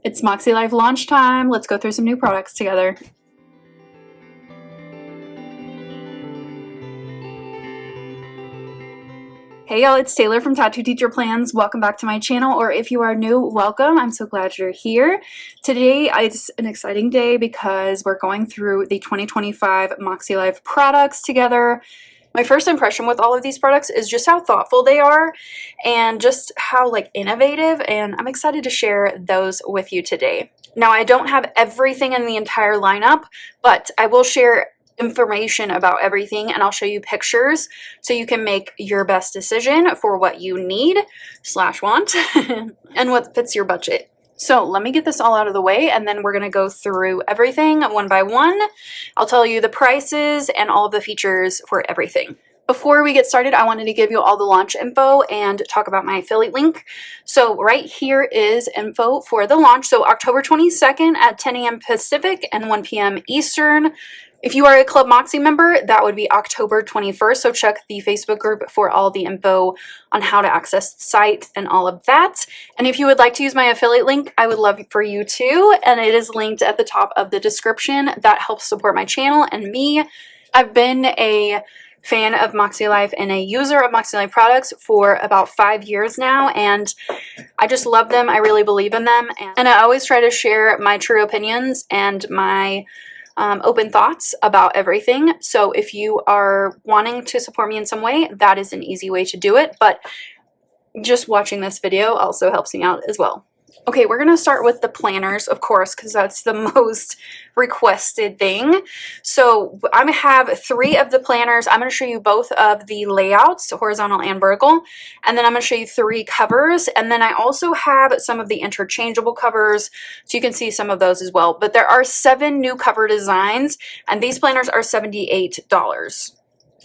It's Maksēlife launch time. Let's go through some new products together. Hey y'all, it's Taylor from tattooedteacherplans. Welcome back to my channel, or if you are new, welcome. I'm so glad you're here. Today is an exciting day because we're going through the 2025 Maksēlife products together. My first impression with all of these products is just how thoughtful they are and just how innovative, and I'm excited to share those with you today. Now, I don't have everything in the entire lineup, but I will share information about everything, and I'll show you pictures so you can make your best decision for what you need / want and what fits your budget. So let me get this all out of the way, and then we're going to go through everything one by one. I'll tell you the prices and all of the features for everything. Before we get started, I wanted to give you all the launch info and talk about my affiliate link. So right here is info for the launch. So October 22nd at 10 a.m. Pacific and 1 p.m. Eastern. If you are a clubmakse member, that would be October 21st. So check the Facebook group for all the info on how to access the site and all of that. And if you would like to use my affiliate link, I would love for you to. And it is linked at the top of the description. That helps support my channel and me. I've been a fan of Maksēlife and a user of Maksēlife products for about 5 years now, and I just love them. I really believe in them, and I always try to share my true opinions and my open thoughts about everything. So if you are wanting to support me in some way, that is an easy way to do it, but just watching this video also helps me out as well. Okay, we're going to start with the planners, of course, because that's the most requested thing. So I'm going to have 3 of the planners. I'm going to show you both of the layouts, horizontal and vertical, and then I'm going to show you 3 covers, and then I also have some of the interchangeable covers, so you can see some of those as well. But there are 7 new cover designs, and these planners are $78.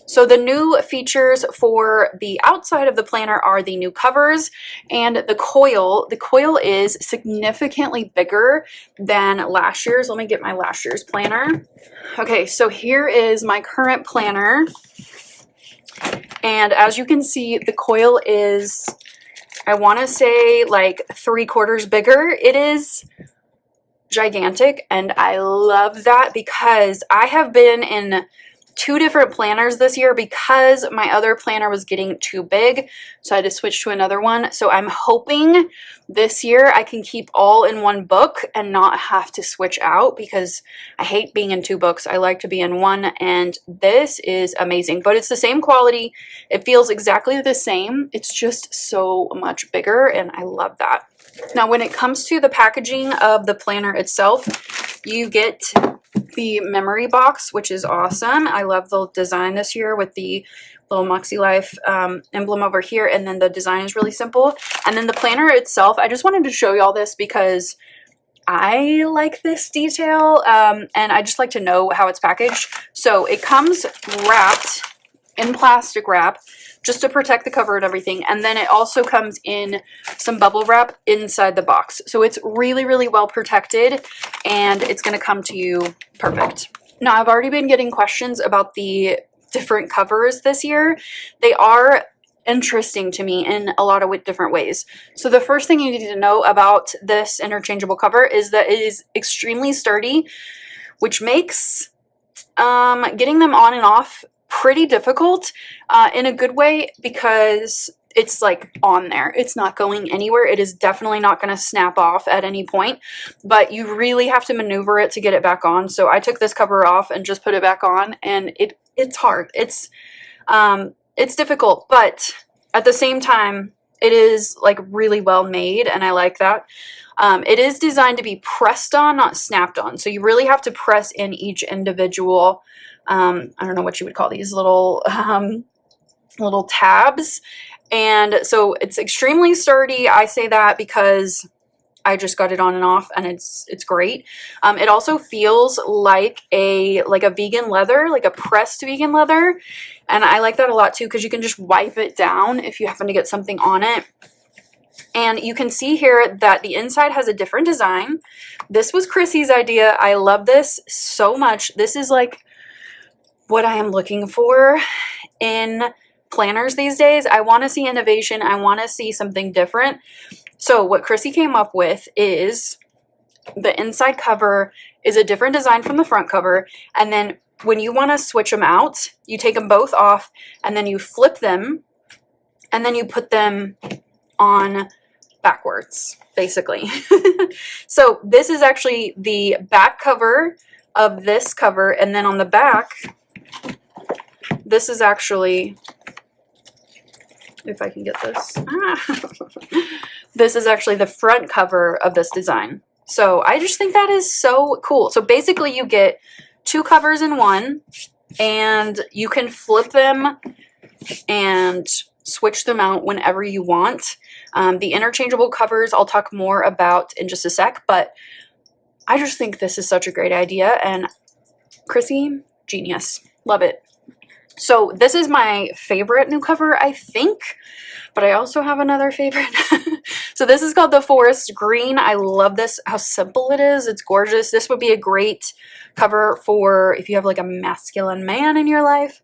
So the new features for the outside of the planner are the new covers and the coil. The coil is significantly bigger than last year's. Let me get my last year's planner. Okay, so here is my current planner. And as you can see, the coil is, I want to say, 3/4 bigger. It is gigantic, and I love that because I have been in 2 different planners this year because my other planner was getting too big, so I had to switch to another one. So I'm hoping this year I can keep all in one book and not have to switch out, because I hate being in 2 books. I like to be in one, and this is amazing. But it's the same quality. It feels exactly the same. It's just so much bigger, and I love that. Now, when it comes to the packaging of the planner itself, you get the memory box, which is awesome. I love the design this year with the little Maksēlife emblem over here, and then the design is really simple. And then the planner itself, I just wanted to show you all this because I like this detail, and I just like to know how it's packaged. So it comes wrapped in plastic wrap just to protect the cover and everything, and then it also comes in some bubble wrap inside the box. So it's really, really well protected, and it's going to come to you perfect. Now, I've already been getting questions about the different covers this year. They are interesting to me in a lot of different ways. So the first thing you need to know about this interchangeable cover is that it is extremely sturdy, which makes getting them on and off pretty difficult in a good way, because it's on there. It's not going anywhere. It is definitely not going to snap off at any point, but you really have to maneuver it to get it back on. So I took this cover off and just put it back on, and it's hard. It's difficult, but at the same time, it is really well made, and I like that. It is designed to be pressed on, not snapped on. So you really have to press in each individual, I don't know what you would call these little tabs. And so it's extremely sturdy. I say that because I just got it on and off, and it's great. It also feels like a vegan leather, like a pressed vegan leather. And I like that a lot too, because you can just wipe it down if you happen to get something on it. And you can see here that the inside has a different design. This was Chrissy's idea. I love this so much. This is what I am looking for in planners these days. I want to see innovation. I want to see something different. So what Chrissy came up with is the inside cover is a different design from the front cover. And then when you want to switch them out, you take them both off and then you flip them and then you put them on backwards, basically. So this is actually the back cover of this cover, and then on the back, this is actually, if I can get this, this is actually the front cover of this design. So I just think that is so cool. So basically you get two covers in one, and you can flip them and switch them out whenever you want. The interchangeable covers I'll talk more about in just a sec, but I just think this is such a great idea, and Chrissy, genius. Love it. So this is my favorite new cover, I think, but I also have another favorite. So this is called the Forest Green. I love this, how simple it is. It's gorgeous. This would be a great cover for if you have like a masculine man in your life.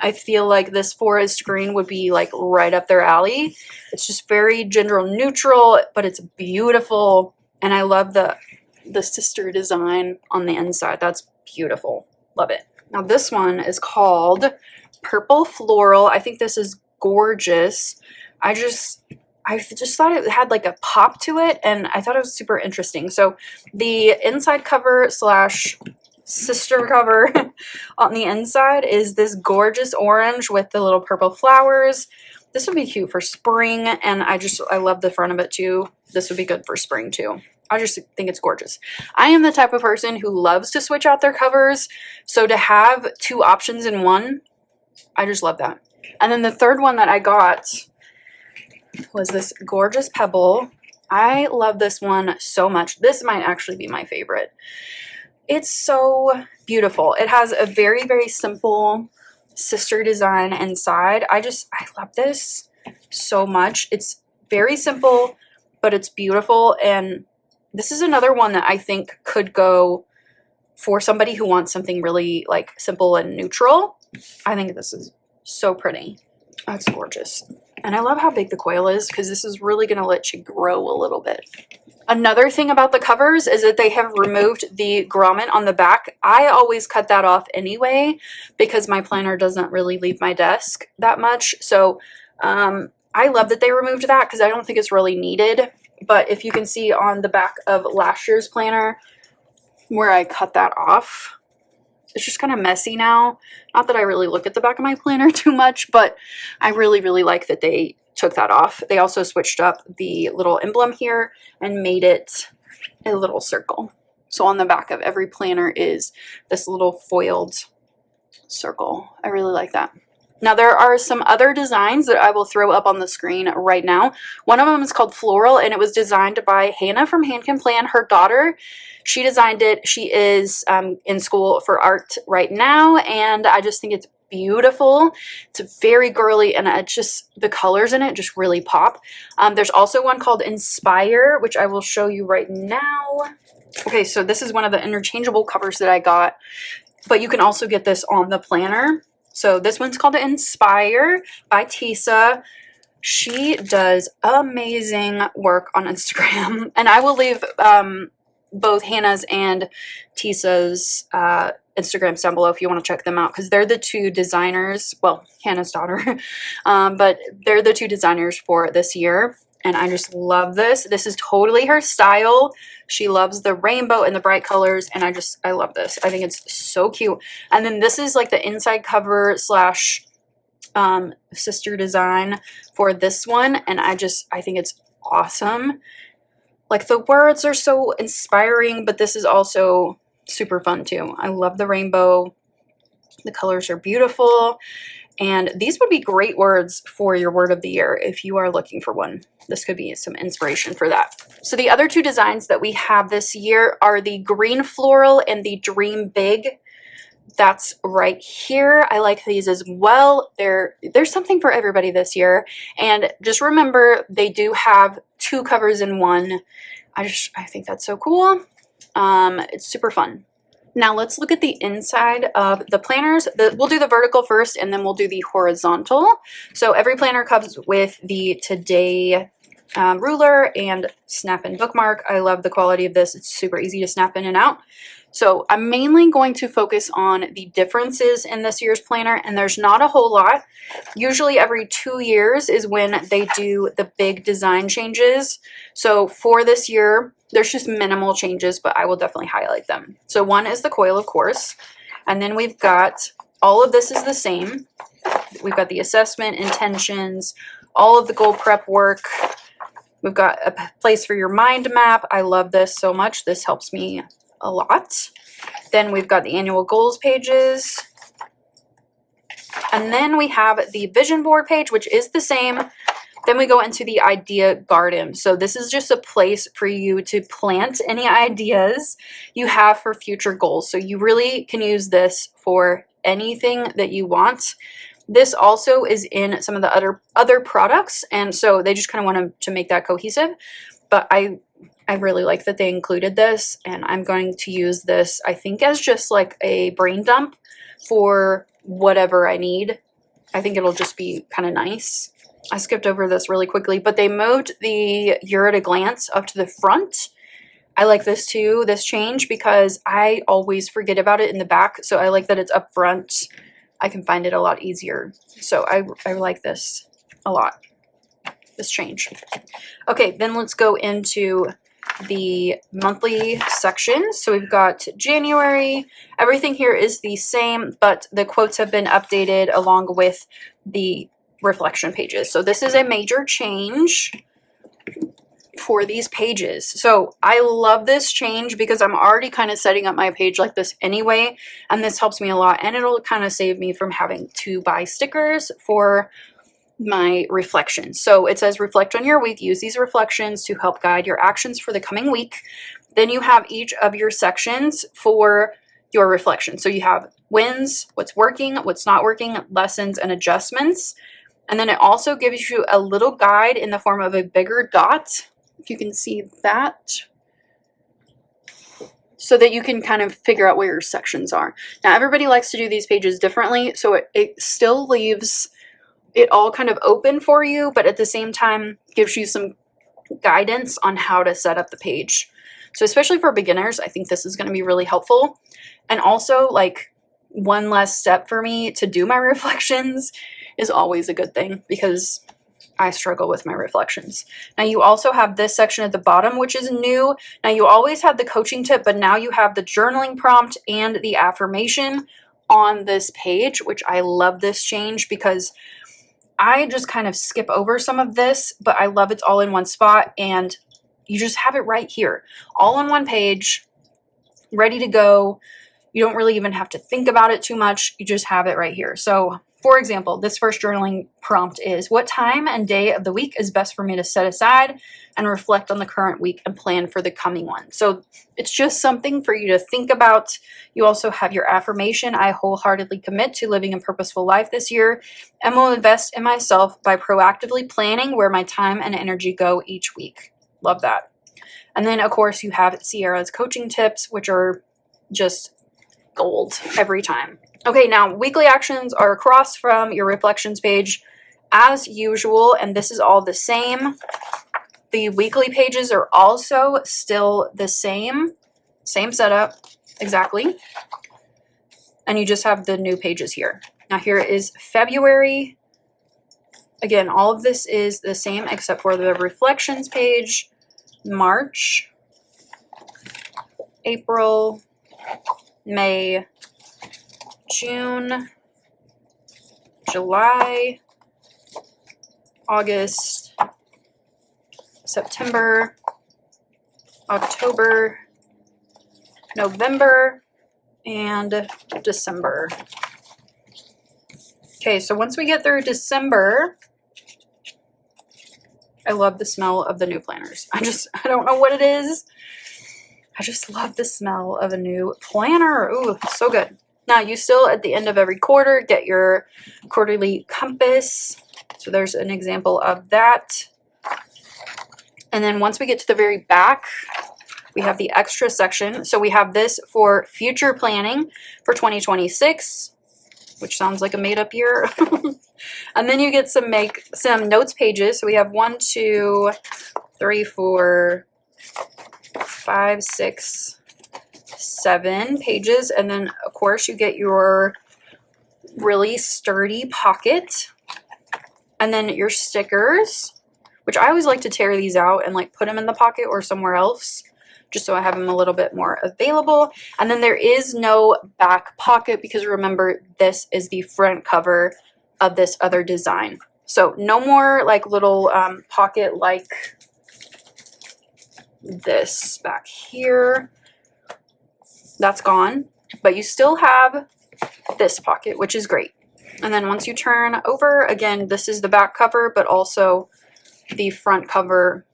I feel like this forest green would be like right up their alley. It's just very gender neutral, but it's beautiful. And I love the sister design on the inside. That's beautiful. Love it. Now this one is called Purple Floral. I think this is gorgeous. I just thought it had like a pop to it, and I thought it was super interesting. So the inside cover slash sister cover on the inside is this gorgeous orange with the little purple flowers. This would be cute for spring, and I love the front of it too. This would be good for spring too. I just think it's gorgeous. I am the type of person who loves to switch out their covers, so to have two options in one, I just love that. And then the third one that I got was this gorgeous pebble. I love this one so much. This might actually be my favorite. It's so beautiful. It has a very, very simple sister design inside. I love this so much. It's very simple, but it's beautiful. And this is another one that I think could go for somebody who wants something really like simple and neutral. I think this is so pretty. That's gorgeous. And I love how big the coil is, because this is really going to let you grow a little bit. Another thing about the covers is that they have removed the grommet on the back. I always cut that off anyway because my planner doesn't really leave my desk that much. So I love that they removed that because I don't think it's really needed. But if you can see on the back of last year's planner where I cut that off, it's just kind of messy now. Not that I really look at the back of my planner too much, but I really, really like that they took that off. They also switched up the little emblem here and made it a little circle. So on the back of every planner is this little foiled circle. I really like that. Now there are some other designs that I will throw up on the screen right now. One of them is called Floral, and it was designed by Hannah from Hand Can Plan. Her daughter, she designed it. She is in school for art right now, and I just think it's beautiful. It's very girly, and it just, the colors in it just really pop. There's also one called Inspire, which I will show you right now. Okay, so this is one of the interchangeable covers that I got, but you can also get this on the planner. So this one's called Inspire by Tisa. She does amazing work on Instagram, and I will leave both Hannah's and Tisa's Instagrams down below if you want to check them out, because they're the two designers, well, Hannah's daughter, but they're the two designers for this year, and I just love this. This is totally her style. She loves the rainbow and the bright colors, and I love this. I think it's so cute. And then this is like the inside cover slash sister design for this one, and I think it's awesome. Like, the words are so inspiring, but this is also super fun too. I love the rainbow. The colors are beautiful, and these would be great words for your word of the year if you are looking for one. This could be some inspiration for that. So the other two designs that we have this year are the Green Floral and the Dream Big. That's right here. I like these as well. There's something for everybody this year. And just remember, they do have two covers in one. I think that's so cool. It's super fun. Now let's look at the inside of the planners. We'll do the vertical first, and then we'll do the horizontal. So every planner comes with the Today ruler and snap in bookmark. I love the quality of this. It's super easy to snap in and out. So I'm mainly going to focus on the differences in this year's planner, and there's not a whole lot. Usually every 2 years is when they do the big design changes. So for this year, there's just minimal changes, but I will definitely highlight them. So one is the coil, of course, and then we've got all of this is the same. We've got the assessment, intentions, all of the goal prep work. We've got a place for your mind map. I love this so much. This helps me a lot. Then we've got the annual goals pages. And then we have the vision board page, which is the same. Then we go into the idea garden. So this is just a place for you to plant any ideas you have for future goals. So you really can use this for anything that you want. This also is in some of the other products, and so they just kind of want to make that cohesive. But I really like that they included this, and I'm going to use this, I think, as just like a brain dump for whatever I need. I think it'll just be kind of nice. I skipped over this really quickly, but they moved the You're at a Glance up to the front. I like this too, this change, because I always forget about it in the back, so I like that it's up front. I can find it a lot easier. So I like this a lot, this change. Okay, then let's go into the monthly section. So we've got January. Everything here is the same, but the quotes have been updated along with the reflection pages. So this is a major change for these pages. So I love this change because I'm already kind of setting up my page like this anyway, and this helps me a lot, and it'll kind of save me from having to buy stickers for my reflections. So it says reflect on your week, use these reflections to help guide your actions for the coming week. Then you have each of your sections for your reflection. So you have wins, what's working, what's not working, lessons, and adjustments. And then it also gives you a little guide in the form of a bigger dot, if you can see that, so that you can kind of figure out where your sections are. Now, everybody likes to do these pages differently, so it still leaves it all kind of open for you, but at the same time gives you some guidance on how to set up the page. So especially for beginners, I think this is going to be really helpful. And also, like, one less step for me to do my reflections is always a good thing, because I struggle with my reflections. Now you also have this section at the bottom, which is new. Now you always had the coaching tip, but now you have the journaling prompt and the affirmation on this page, which I love this change because I just kind of skip over some of this, but I love it's all in one spot, and you just have it right here, all on one page, ready to go. You don't really even have to think about it too much. You just have it right here. So for example, this first journaling prompt is, what time and day of the week is best for me to set aside and reflect on the current week and plan for the coming one? So it's just something for you to think about. You also have your affirmation. I wholeheartedly commit to living a purposeful life this year and will invest in myself by proactively planning where my time and energy go each week. Love that. And then, of course, you have Sierra's coaching tips, which are just gold every time. Okay, now weekly actions are across from your reflections page as usual, and this is all the same. The weekly pages are also still the same setup exactly, and you just have the new pages here. Now here is February. Again, all of this is the same except for the reflections page. March, April, May, June, July, August, September, October, November, and December. Okay, so once we get through December, I love the smell of the new planners. I don't know what it is. I just love the smell of a new planner. Ooh, so good. Now, you still, at the end of every quarter, get your quarterly compass. So there's an example of that. And then once we get to the very back, we have the extra section. So we have this for future planning for 2026. which sounds like a made-up year. And then you get some notes pages. So we have 1, 2, 3, 4, 5, 6, 7 pages. And then of course you get your really sturdy pocket, and then your stickers, which I always like to tear these out and like put them in the pocket or somewhere else, just so I have them a little bit more available. And then there is no back pocket because remember, this is the front cover of this other design. So no more like little pocket like this back here. That's gone, but you still have this pocket, which is great. And then once you turn over, again, this is the back cover, but also the front cover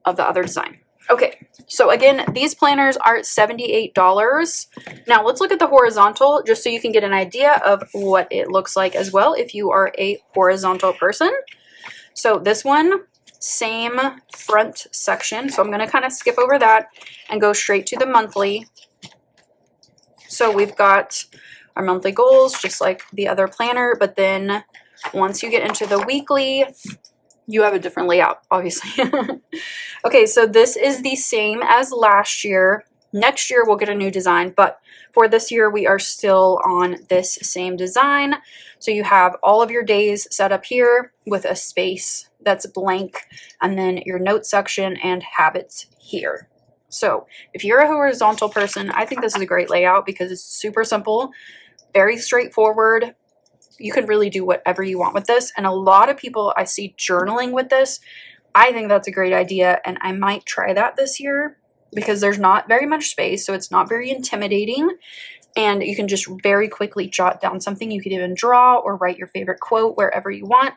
of the other design. Okay, so again, these planners are $78. Now let's look at the horizontal just so you can get an idea of what it looks like as well if you are a horizontal person. So this one, same front section. So I'm going to kind of skip over that and go straight to the monthly. So we've got our monthly goals just like the other planner, but then once you get into the weekly, you have a different layout, obviously. Okay, so this is the same as last year. Next year we'll get a new design, but for this year we are still on this same design. So you have all of your days set up here with a space that's blank, and then your note section and habits here. So if you're a horizontal person, I think this is a great layout because it's super simple, very straightforward. You can really do whatever you want with this. And a lot of people I see journaling with this. I think that's a great idea, and I might try that this year because there's not very much space, so it's not very intimidating, and you can just very quickly jot down something. You could even draw or write your favorite quote wherever you want.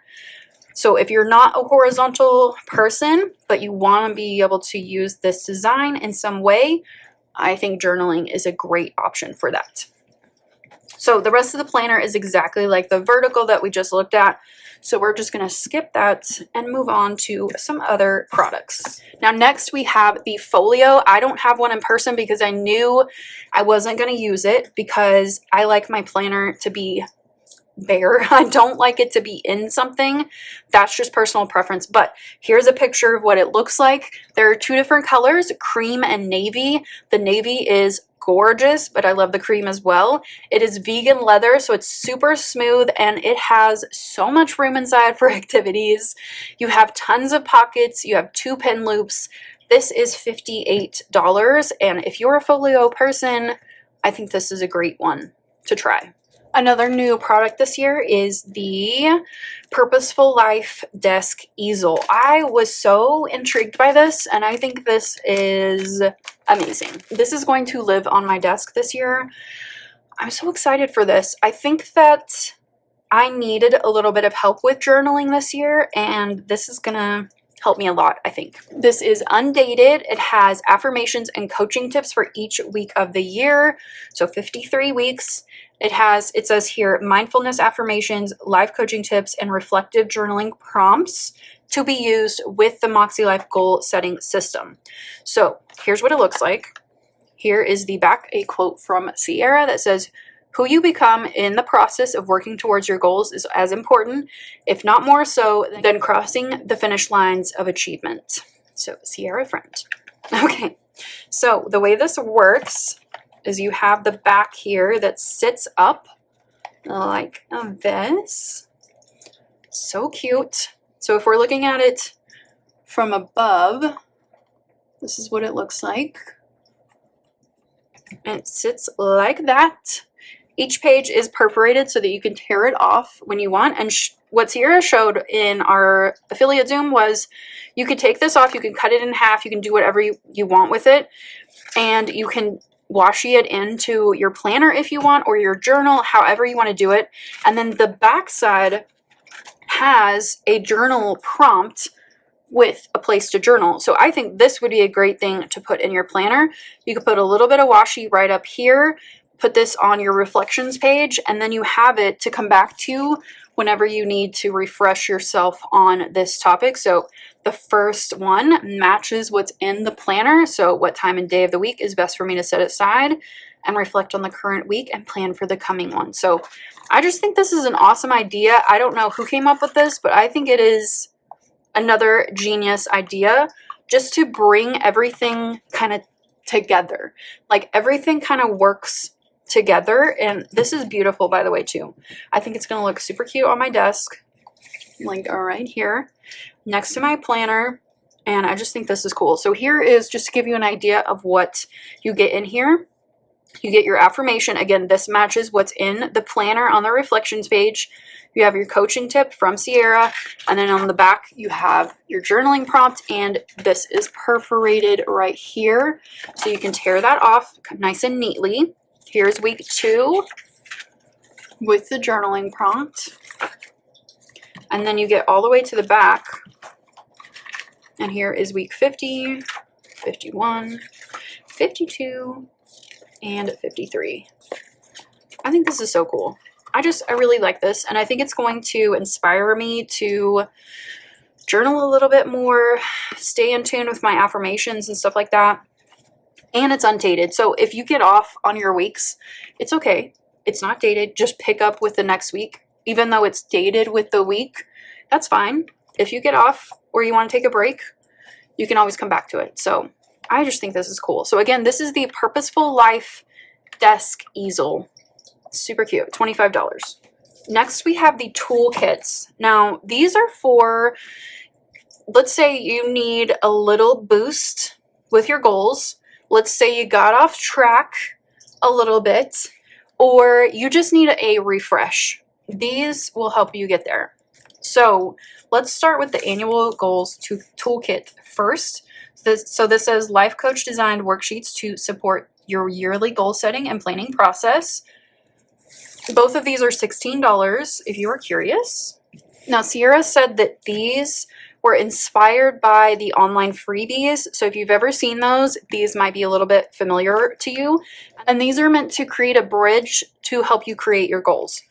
So if you're not a horizontal person, but you want to be able to use this design in some way, I think journaling is a great option for that. So the rest of the planner is exactly like the vertical that we just looked at. So we're just going to skip that and move on to some other products. Now next we have the folio. I don't have one in person because I knew I wasn't going to use it because I like my planner to be bare. I don't like it to be in something. That's just personal preference. But here's a picture of what it looks like. There are 2 different colors, cream and navy. The navy is gorgeous, but I love the cream as well. It is vegan leather, so it's super smooth and it has so much room inside for activities. You have tons of pockets. You have 2 pin loops. This is $58, and if you're a folio person, I think this is a great one to try. Another new product this year is the Purposeful Life desk easel. I was so intrigued by this, and I think this is amazing. This is going to live on my desk this year. I'm so excited for this. I think that I needed a little bit of help with journaling this year, and this is gonna help me a lot, I think. This is undated. It has affirmations and coaching tips for each week of the year, so 53 weeks. It says here, mindfulness affirmations, life coaching tips, and reflective journaling prompts to be used with the Maksēlife goal setting system. So here's what it looks like. Here is the back, a quote from Sierra that says, who you become in the process of working towards your goals is as important, if not more so, than crossing the finish lines of achievement. So Sierra friend. Okay, so the way this works is you have the back here that sits up like this. So cute. So if we're looking at it from above, this is what it looks like. And it sits like that. Each page is perforated so that you can tear it off when you want. And what Sierra showed in our affiliate Zoom was you could take this off, you can cut it in half, you can do whatever you want with it, and you can washi it into your planner if you want, or your journal, however you want to do it. And then the back side has a journal prompt with a place to journal. So I think this would be a great thing to put in your planner. You could put a little bit of washi right up here, put this on your reflections page, and then you have it to come back to whenever you need to refresh yourself on this topic. So the first one matches what's in the planner. So what time and day of the week is best for me to set aside and reflect on the current week and plan for the coming one. So I just think this is an awesome idea. I don't know who came up with this, but I think it is another genius idea, just to bring everything kind of together. Like everything kind of works together. And this is beautiful, by the way, too. I think it's going to look super cute on my desk, like right here next to my planner. And I just think this is cool. So here is just to give you an idea of what you get in here. You get your affirmation. Again, this matches what's in the planner on the reflections page. You have your coaching tip from Sierra, and then on the back you have your journaling prompt, and this is perforated right here, so you can tear that off nice and neatly. Here's week 2 with the journaling prompt, and then you get all the way to the back, and here is week 50, 51, 52, and 53. I think this is so cool. I really like this, and I think it's going to inspire me to journal a little bit more, stay in tune with my affirmations and stuff like that. And it's undated. So if you get off on your weeks, it's okay. It's not dated. Just pick up with the next week. Even though it's dated with the week, that's fine. If you get off or you want to take a break, you can always come back to it. So I just think this is cool. So again, this is the Purposeful Life desk easel. Super cute, $25. Next, we have the toolkits. Now, these are for, let's say you need a little boost with your goals. Let's say you got off track a little bit, or you just need a refresh. These will help you get there. So let's start with the annual goals toolkit first. So this says life coach designed worksheets to support your yearly goal setting and planning process. Both of these are $16 if you are curious. Now, Sierra said that these were inspired by the online freebies. So if you've ever seen those, these might be a little bit familiar to you. And these are meant to create a bridge to help you create your goals.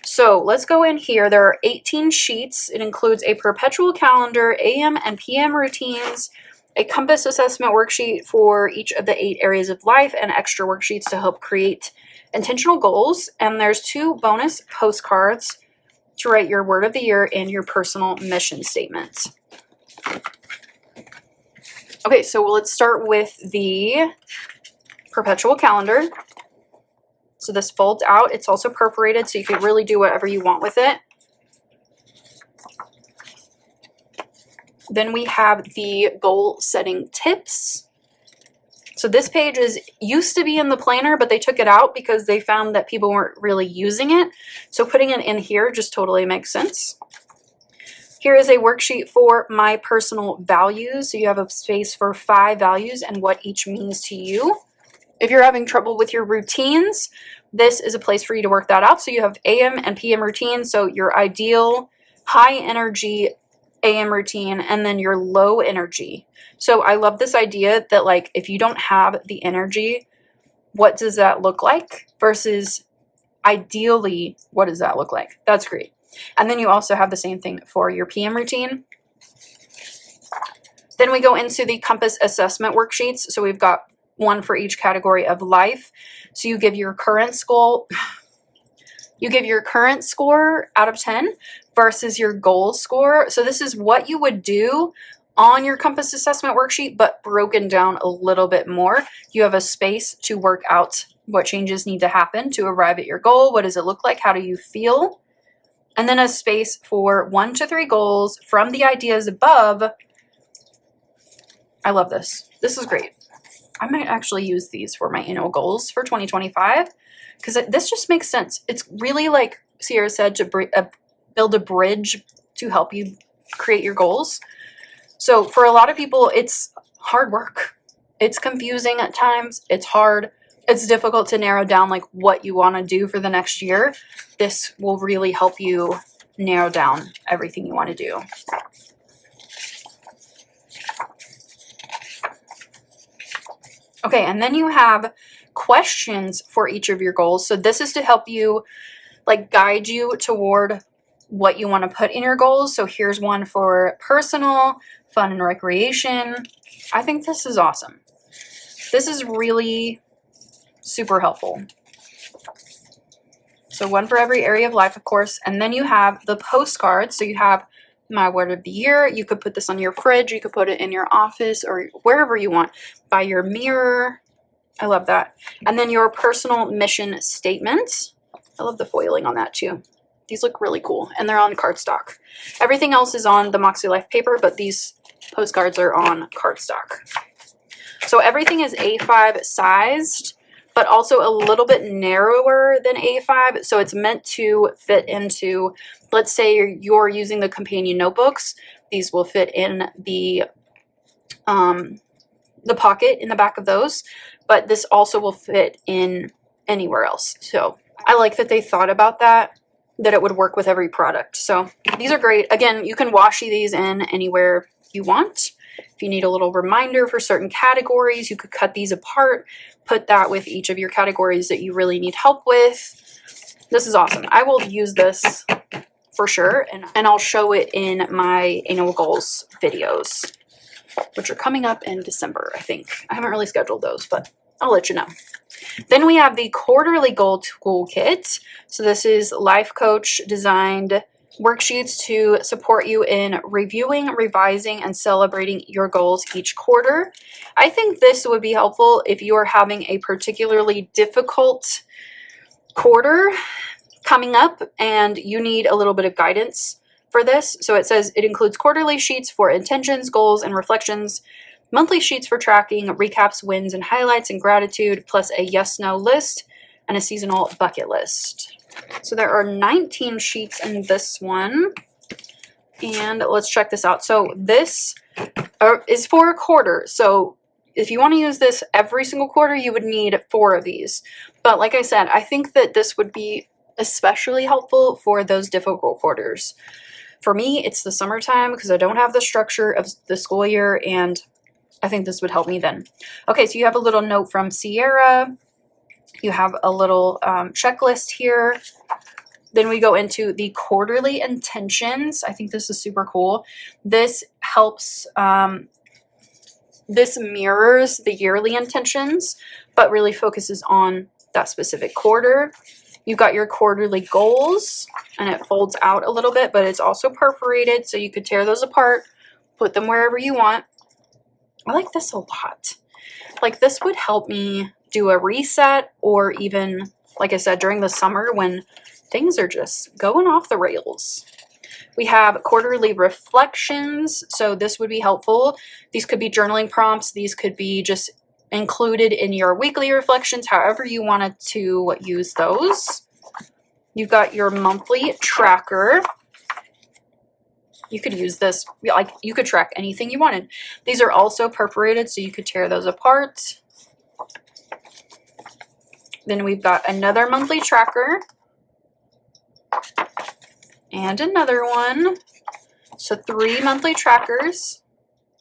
So let's go in here. There are 18 sheets. It includes a perpetual calendar, AM and PM routines, a compass assessment worksheet for each of the 8 areas of life, and extra worksheets to help create intentional goals. And there's 2 bonus postcards to write your word of the year and your personal mission statement. Okay, so let's start with the perpetual calendar. So this folds out. It's also perforated, so you can really do whatever you want with it. Then we have the goal setting tips. So this page used to be in the planner, but they took it out because they found that people weren't really using it. So putting it in here just totally makes sense. Here is a worksheet for my personal values. So you have a space for 5 values and what each means to you. If you're having trouble with your routines, this is a place for you to work that out. So you have AM and PM routines. So your ideal high energy AM routine, and then your low energy. So I love this idea that, like, if you don't have the energy, what does that look like? Versus ideally, what does that look like? That's great. And then you also have the same thing for your PM routine. Then we go into the compass assessment worksheets. So we've got one for each category of life. So you give your current score, out of 10 versus your goal score. So this is what you would do on your compass assessment worksheet, but broken down a little bit more. You have a space to work out what changes need to happen to arrive at your goal. What does it look like? How do you feel? And then a space for 1 to 3 goals from the ideas above. I love this. This is great. I might actually use these for my annual goals for 2025 because this just makes sense. It's really, like Sierra said, to build a bridge to help you create your goals. So for a lot of people, it's hard work. It's confusing at times. It's hard. It's difficult to narrow down like what you want to do for the next year. This will really help you narrow down everything you want to do. Okay, and then you have questions for each of your goals. So this is to help you, like, guide you toward what you want to put in your goals. So here's one for personal, fun, and recreation. I think this is awesome. This is really super helpful. So one for every area of life, of course. And then you have the postcards. So you have my word of the year. You could put this on your fridge. You could put it in your office or wherever you want, by your mirror. I love that. And then your personal mission statement. I love the foiling on that too. These look really cool, and they're on cardstock. Everything else is on the makselife paper, but these postcards are on cardstock. So everything is A5 sized, but also a little bit narrower than A5. So it's meant to fit into, let's say you're using the companion notebooks. These will fit in the pocket in the back of those, but this also will fit in anywhere else. So I like that they thought about that it would work with every product. So these are great. Again, you can washi these in anywhere you want. If you need a little reminder for certain categories, you could cut these apart, put that with each of your categories that you really need help with. This is awesome. I will use this for sure, and I'll show it in my annual goals videos, which are coming up in December, I think. I haven't really scheduled those, but I'll let you know. Then we have the quarterly goal toolkit. So this is life coach designed worksheets to support you in reviewing, revising, and celebrating your goals each quarter. I think this would be helpful if you are having a particularly difficult quarter coming up and you need a little bit of guidance for this. So it says it includes quarterly sheets for intentions, goals, and reflections, monthly sheets for tracking, recaps, wins, and highlights, and gratitude, plus a yes-no list and a seasonal bucket list. So there are 19 sheets in this one. And let's check this out. So this is for a quarter. So if you want to use this every single quarter, you would need 4 of these. But like I said, I think that this would be especially helpful for those difficult quarters. For me, it's the summertime because I don't have the structure of the school year, and I think this would help me then. Okay, so you have a little note from Sierra. You have a little checklist here. Then we go into the quarterly intentions. I think this is super cool. This helps, this mirrors the yearly intentions, but really focuses on that specific quarter. You've got your quarterly goals, and it folds out a little bit, but it's also perforated, so you could tear those apart, put them wherever you want. I like this a lot. Like, this would help me do a reset, or even, like I said, during the summer when things are just going off the rails. We have quarterly reflections, so this would be helpful. These could be journaling prompts. These could be just included in your weekly reflections, however you wanted to use those. You've got your monthly tracker. You could use this, like, you could track anything you wanted. These are also perforated, so you could tear those apart. Then we've got another monthly tracker. And another one. So 3 monthly trackers.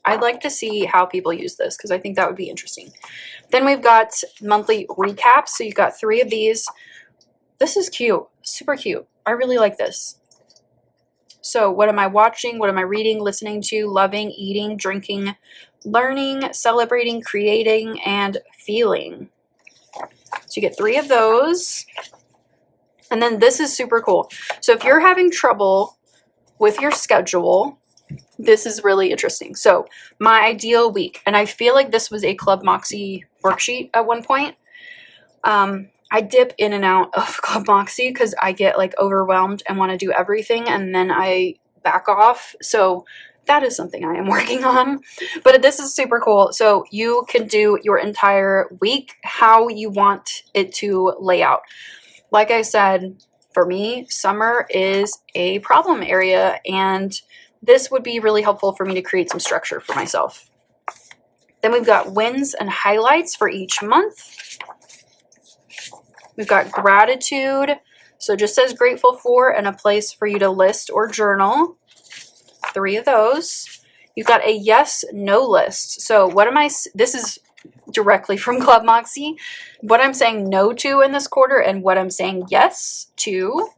I'd like to see how people use this because I think that would be interesting. Then we've got monthly recaps. So you've got 3 of these. This is cute. Super cute. I really like this. So what am I watching? What am I reading, listening to, loving, eating, drinking, learning, celebrating, creating, and feeling? So you get 3 of those. And then this is super cool. So if you're having trouble with your schedule, this is really interesting. So my ideal week, and I feel like this was a clubmakse worksheet at one point. I dip in and out of clubmakse because I get like overwhelmed and want to do everything, and then I back off. So that is something I am working on. But this is super cool. So you can do your entire week how you want it to lay out. Like I said, for me, summer is a problem area, and this would be really helpful for me to create some structure for myself. Then we've got wins and highlights for each month. We've got gratitude. So it just says grateful for and a place for you to list or journal. 3 of those. You've got a yes, no list. So what am I, this is directly from clubmakse, what I'm saying no to in this quarter and what I'm saying yes to.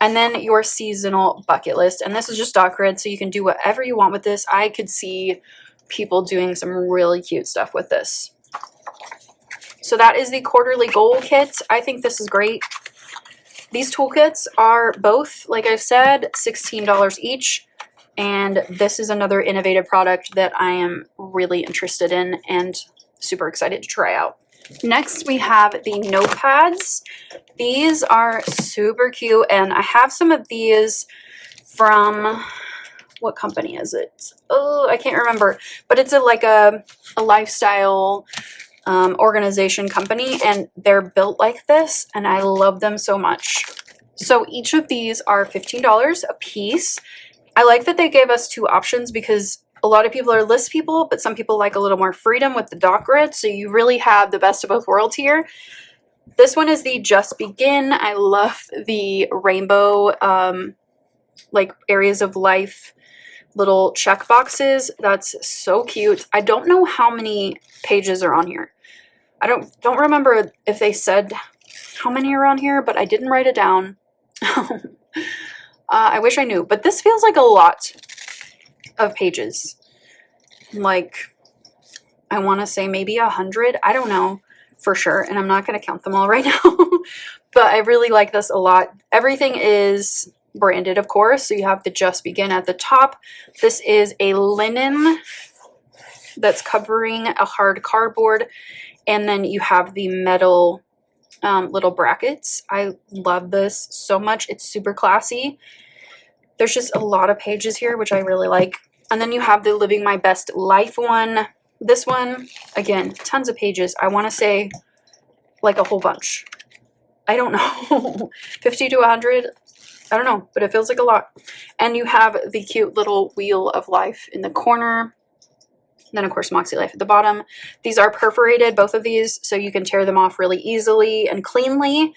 And then your seasonal bucket list. And this is just stock grid, so you can do whatever you want with this. I could see people doing some really cute stuff with this. So that is the quarterly goal kit. I think this is great. These toolkits are both, like I've said, $16 each. And this is another innovative product that I am really interested in and super excited to try out. Next, we have the notepads. These are super cute, and I have some of these from, what company is it? Oh, I can't remember, but it's like a lifestyle organization company, and they're built like this, and I love them so much. So each of these are $15 a piece. I like that they gave us two options because a lot of people are list people, but some people like a little more freedom with the dot grid. So you really have the best of both worlds here. This one is the Just Begin. I love the rainbow, like areas of life, little check boxes. That's so cute. I don't know how many pages are on here. I don't remember if they said how many are on here, but I didn't write it down. I wish I knew, but this feels like a lot of pages. Like, I want to say maybe 100. I don't know for sure, and I'm not going to count them all right now. But I really like this a lot. Everything is branded, of course. So you have the Just Begin at the top. This is a linen that's covering a hard cardboard, and then you have the metal little brackets. I love this so much. It's super classy. There's just a lot of pages here, which I really like. And then you have the Living My Best Life one. This one, again, tons of pages. I want to say like a whole bunch. I don't know. 50 to 100. I don't know, but it feels like a lot. And you have the cute little Wheel of Life in the corner. And then, of course, mäksēlife at the bottom. These are perforated, both of these, so you can tear them off really easily and cleanly.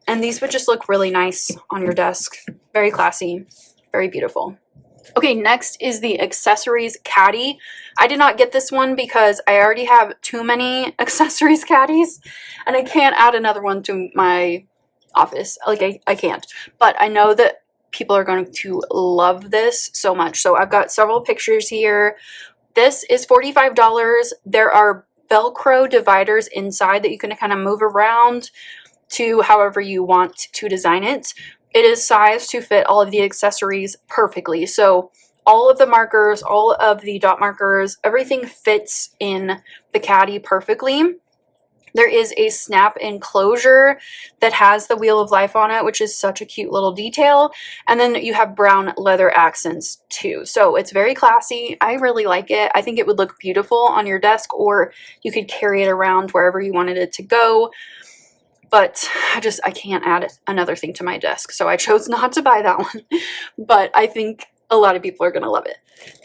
And these would just look really nice on your desk. Very classy, very beautiful. Okay, next is the accessories caddy. I did not get this one because I already have too many accessories caddies, and I can't add another one to my office. Like, I can't. But I know that people are going to love this so much. So I've got several pictures here. This is $45. There are Velcro dividers inside that you can kind of move around to however you want to design it. It is sized to fit all of the accessories perfectly. So all of the markers, all of the dot markers, everything fits in the caddy perfectly. There is a snap enclosure that has the Wheel of Life on it, which is such a cute little detail. And then you have brown leather accents too. So it's very classy. I really like it. I think it would look beautiful on your desk, or you could carry it around wherever you wanted it to go. But I can't add another thing to my desk. So I chose not to buy that one. But I think a lot of people are going to love it.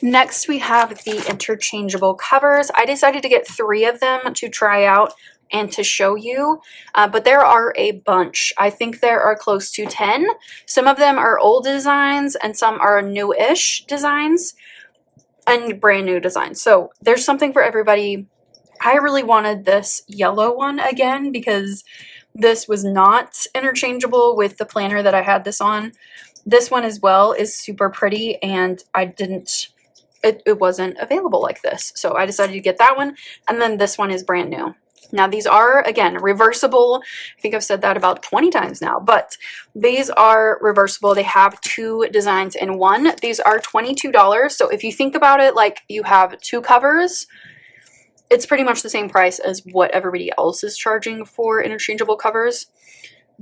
Next, we have the interchangeable covers. I decided to get 3 of them to try out and to show you, but there are a bunch. I think there are close to 10. Some of them are old designs and some are new-ish designs and brand new designs. So there's something for everybody. I really wanted this yellow one again because this was not interchangeable with the planner that I had this on. This one as well is super pretty, and it wasn't available like this. So I decided to get that one, and then this one is brand new. Now, these are, again, reversible. I think I've said that about 20 times now, but these are reversible. They have 2 designs in one. These are $22. So if you think about it like you have 2 covers, it's pretty much the same price as what everybody else is charging for interchangeable covers.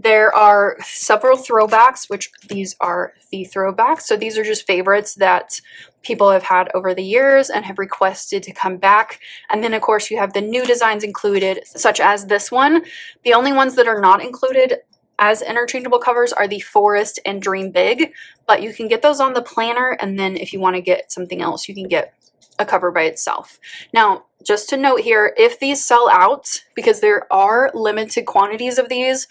There are several throwbacks, which these are the throwbacks. So these are just favorites that people have had over the years and have requested to come back. And then, of course, you have the new designs included, such as this one. The only ones that are not included as interchangeable covers are the Forest and Dream Big, but you can get those on the planner. And then if you want to get something else, you can get a cover by itself. Now, just to note here, if these sell out, because there are limited quantities of these,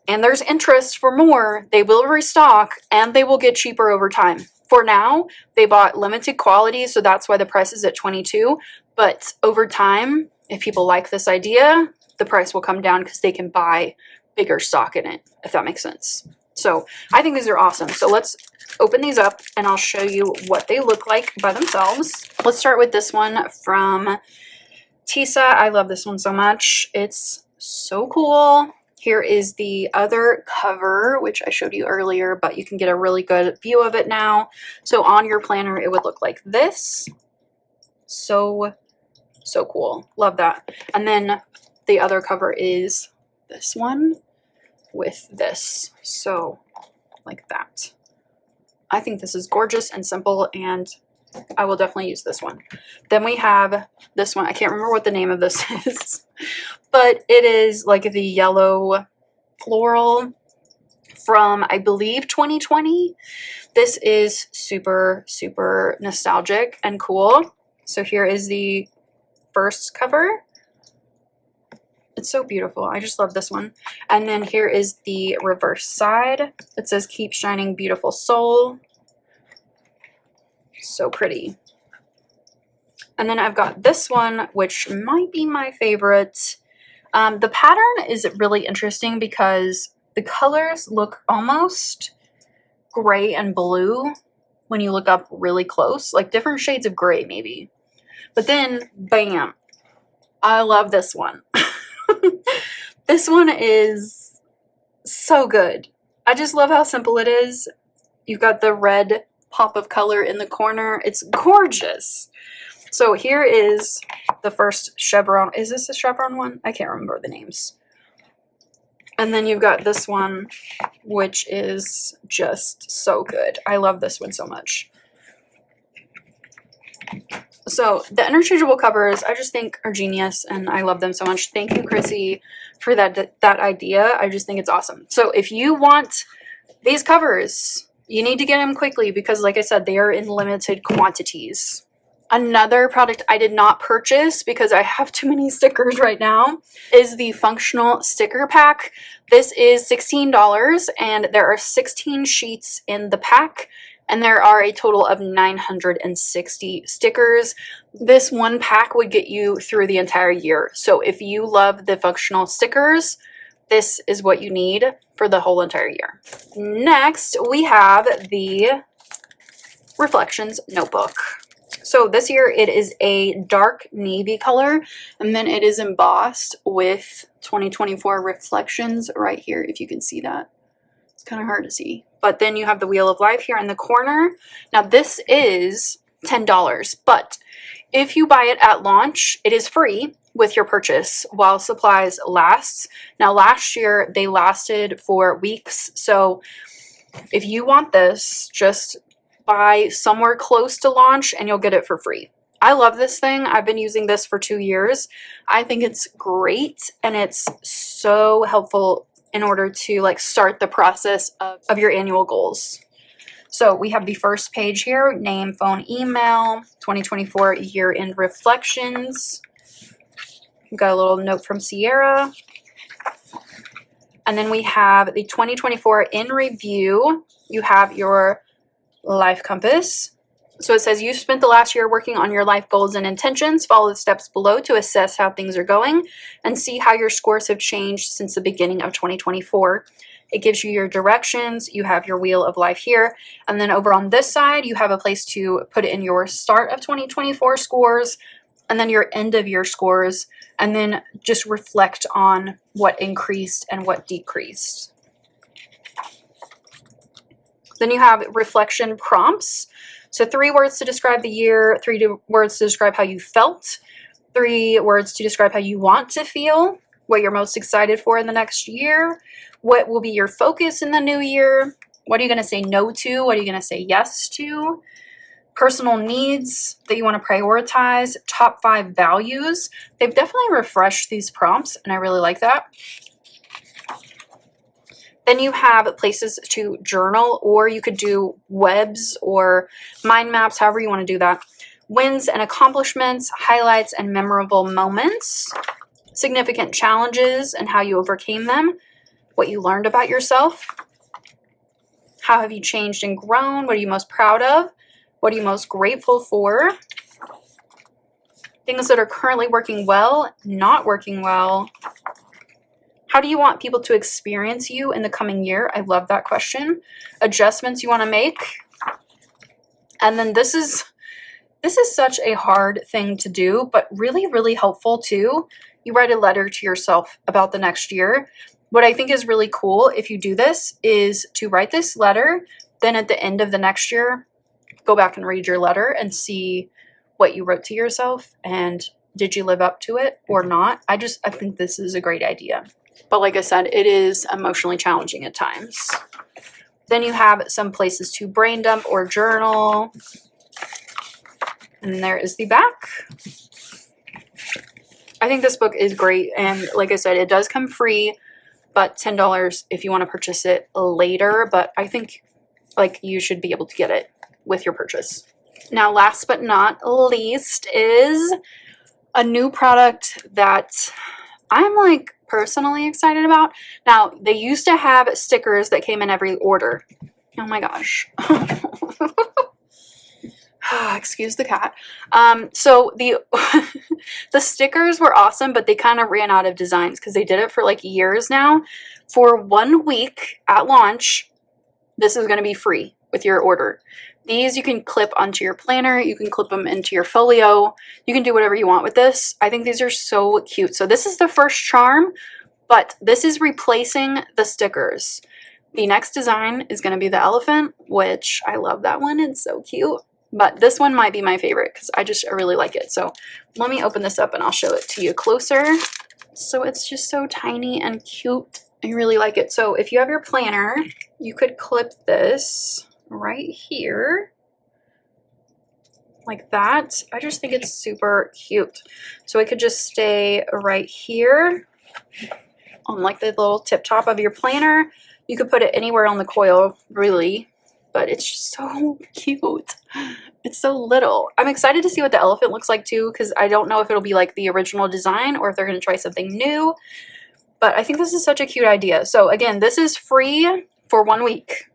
and there's interest for more, they will restock and they will get cheaper over time. For now, they bought limited quality, so that's why the price is at $22. But over time, if people like this idea, the price will come down because they can buy bigger stock in it, if that makes sense. So I think these are awesome. So let's open these up and I'll show you what they look like by themselves. Let's start with this one from Tisa. I love this one so much. It's so cool. Here is the other cover, which I showed you earlier, but you can get a really good view of it now. So on your planner, it would look like this. So cool. Love that. And then the other cover is this one with this. So like that. I think this is gorgeous and simple, and I will definitely use this one. Then we have this one. I can't remember what the name of this is, but it is like the yellow floral from, I believe, 2020. This is super, super nostalgic and cool. So here is the first cover. It's so beautiful. I just love this one. And then here is the reverse side. It says, "Keep shining, beautiful soul." So pretty. And then I've got this one, which might be my favorite. The pattern is really interesting because the colors look almost gray and blue when you look up really close, like different shades of gray maybe. But then, bam, I love this one. This one is so good. I just love how simple it is. You've got the red pop of color in the corner. It's gorgeous. So here is the first chevron. Is this a chevron one? I can't remember the names. And then you've got this one, which is just so good. I love this one so much. So the interchangeable covers, I just think are genius, and I love them so much. Thank you, Chrissy, for that idea. I just think it's awesome. So if you want these covers, you need to get them quickly because, like I said, they are in limited quantities. Another product I did not purchase because I have too many stickers right now is the functional sticker pack. This is $16 and there are 16 sheets in the pack. And there are a total of 960 stickers. This one pack would get you through the entire year. So if you love the functional stickers, this is what you need for the whole entire year. Next, we have the Reflections notebook. So this year it is a dark navy color, and then it is embossed with 2024 reflections right here, if you can see that. It's kind of hard to see. But then you have the Wheel of Life here in the corner. Now this is $10, but if you buy it at launch, it is free with your purchase while supplies last. Now last year they lasted for weeks, so if you want this, just buy somewhere close to launch and you'll get it for free. I love this thing. I've been using this for 2 years. I think it's great and it's so helpful in order to like start the process of your annual goals. So we have the first page here, name, phone, email, 2024 year-end reflections. We've got a little note from Sierra. And then we have the 2024 in review. You have your life compass. So it says you spent the last year working on your life goals and intentions. Follow the steps below to assess how things are going and see how your scores have changed since the beginning of 2024. It gives you your directions. You have your Wheel of Life here. And then over on this side, you have a place to put in your start of 2024 scores and then your end of year scores, and then just reflect on what increased and what decreased. Then you have reflection prompts. So 3 words to describe the year, 3 words to describe how you felt, 3 words to describe how you want to feel, what you're most excited for in the next year, what will be your focus in the new year, what are you going to say no to, what are you going to say yes to, personal needs that you want to prioritize, top 5 values. They've definitely refreshed these prompts and I really like that. Then you have places to journal, or you could do webs or mind maps, however you want to do that. Wins and accomplishments, highlights and memorable moments, significant challenges and how you overcame them, what you learned about yourself, how have you changed and grown, what are you most proud of, what are you most grateful for, Things that are currently working well, not working well. How do you want people to experience you in the coming year? I love that question. Adjustments you want to make. And then this is such a hard thing to do, but really, really helpful too. You write a letter to yourself about the next year. What I think is really cool if you do this is to write this letter, then at the end of the next year, go back and read your letter and see what you wrote to yourself and did you live up to it or not. I think this is a great idea. But like I said, it is emotionally challenging at times. Then you have some places to brain dump or journal. And there is the back. I think this book is great. And like I said, it does come free, but $10 if you want to purchase it later. But I think like you should be able to get it with your purchase. Now, last but not least is a new product that I'm like personally excited about. Now, they used to have stickers that came in every order. Oh my gosh. Excuse the cat. So the the stickers were awesome, but they kind of ran out of designs because they did it for like years now. For 1 week at launch, this is going to be free with your order. These you can clip onto your planner. You can clip them into your folio. You can do whatever you want with this. I think these are so cute. So this is the first charm, but this is replacing the stickers. The next design is going to be the elephant, which I love that one. It's so cute. But this one might be my favorite because I really like it. So let me open this up and I'll show it to you closer. So it's just so tiny and cute. I really like it. So if you have your planner, you could clip this right here like that. I just think it's super cute. So it could just stay right here on like the little tip top of your planner. You could put it anywhere on the coil, really, but it's just so cute. It's so little. I'm excited to see what the elephant looks like too, because I don't know if it'll be like the original design or if they're going to try something new. But I think this is such a cute idea. So again, this is free for 1 week.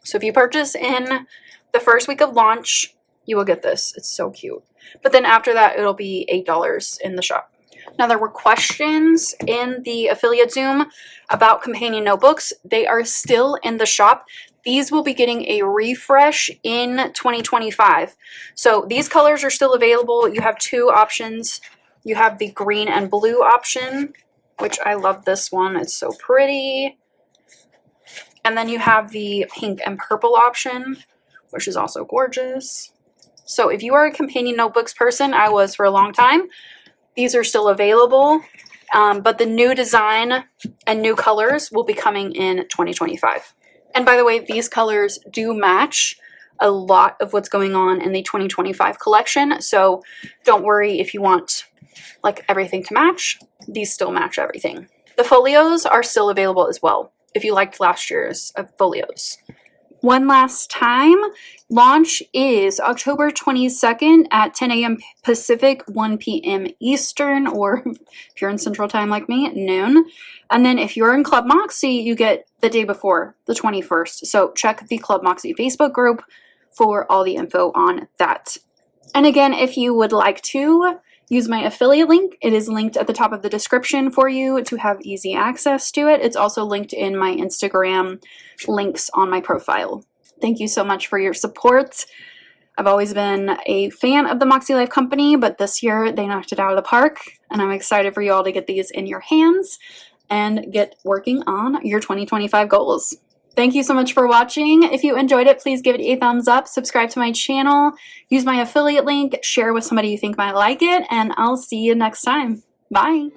So if you purchase in the first week of launch, you will get this. It's so cute. But then after that, it'll be $8 in the shop. Now, there were questions in the affiliate Zoom about companion notebooks. They are still in the shop. These will be getting a refresh in 2025. So these colors are still available. You have two options. You have the green and blue option, which I love this one. It's so pretty. And then you have the pink and purple option, which is also gorgeous. So if you are a companion notebooks person, I was for a long time, these are still available. But the new design and new colors will be coming in 2025. And by the way, these colors do match a lot of what's going on in the 2025 collection. So don't worry if you want like everything to match. These still match everything. The folios are still available as well, if you liked last year's folios. One last time, launch is October 22nd at 10 a.m. Pacific, 1 p.m. Eastern, or if you're in Central Time like me, at noon. And then if you're in clubmakse, you get the day before, the 21st. So check the clubmakse Facebook group for all the info on that. And again, if you would like to use my affiliate link, it is linked at the top of the description for you to have easy access to it. It's also linked in my Instagram links on my profile. Thank you so much for your support. I've always been a fan of the mäksēlife company, but this year they knocked it out of the park, and I'm excited for you all to get these in your hands and get working on your 2025 goals. Thank you so much for watching. If you enjoyed it, please give it a thumbs up, subscribe to my channel, use my affiliate link, share with somebody you think might like it, and I'll see you next time. Bye.